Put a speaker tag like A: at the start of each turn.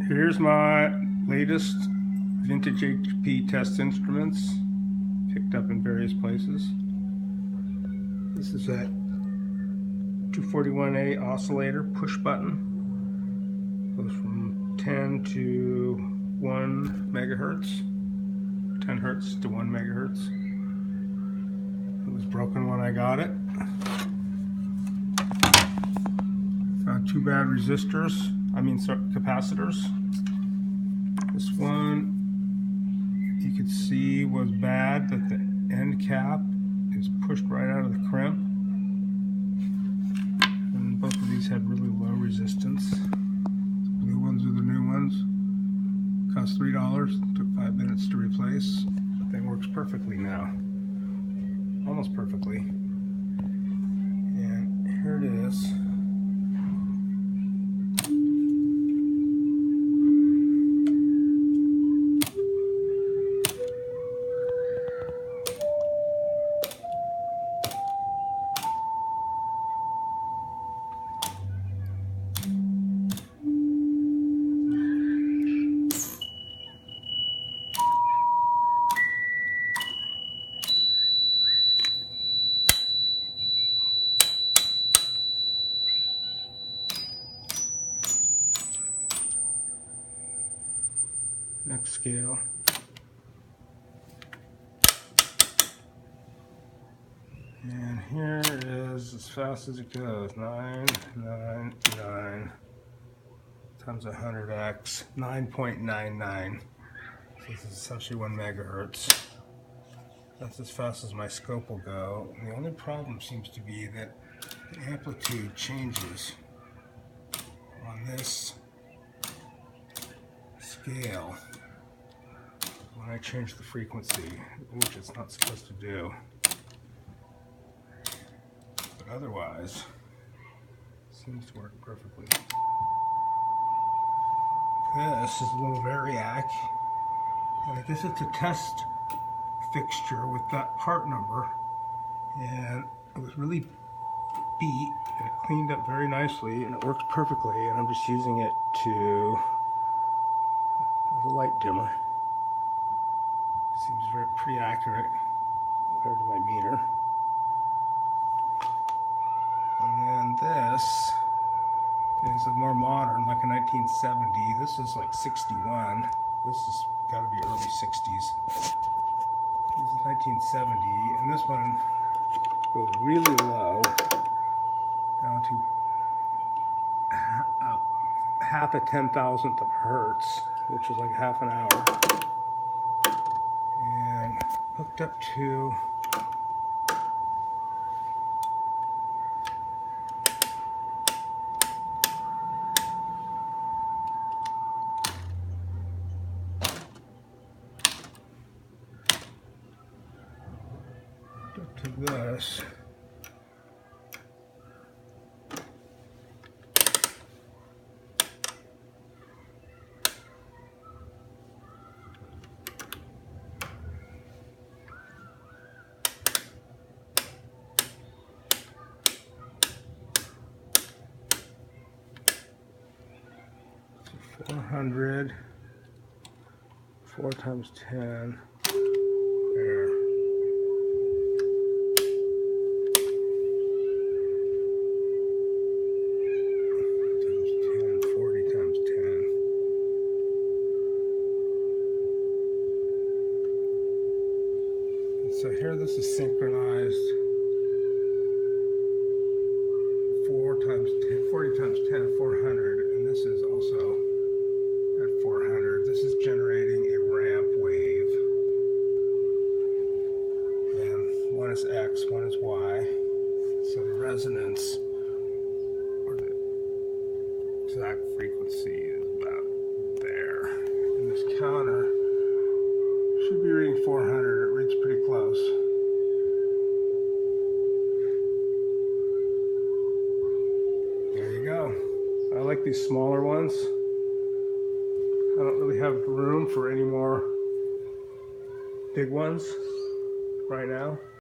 A: Here's my latest vintage HP test instruments, picked up in various places. This is a 241A oscillator push button. Goes from 10 to 1 megahertz, 10 hertz to 1 megahertz. It was broken when I got it. Found two bad capacitors. This one you could see was bad, that the end cap is pushed right out of the crimp. And both of these had really low resistance. The blue ones are the new ones. Cost $3. Took 5 minutes to replace. The thing works perfectly now. Almost perfectly. And here it is. Next scale. And here is as fast as it goes. 999 times 100x, 9.99. So this is essentially 1 megahertz. That's as fast as my scope will go. And the only problem seems to be that the amplitude changes on this scale when I change the frequency, which it's not supposed to do. But otherwise, it seems to work perfectly. This is a little variac, and I guess it's a test fixture with that part number, and it was really beat, and it cleaned up very nicely, and it works perfectly, and I'm just using it to as a light dimmer. Seems pretty accurate compared to my meter. And then this is a more modern, like a 1970. This is like 61. This has got to be early 60s. This is 1970, and this one goes really low, down to half a 10,000th of hertz, which is like half an hour. And hooked up to this. So 400, 4 times 10, there. So here this is synchronized 40 times 10, 400, and this is also at 400. This is generating a ramp wave. And one is X, one is Y. So the resonance, or the exact frequency, is about there. And this counter should be reading 400. It reads pretty close. There you go. I like these smaller ones. I don't really have room for any more big ones right now.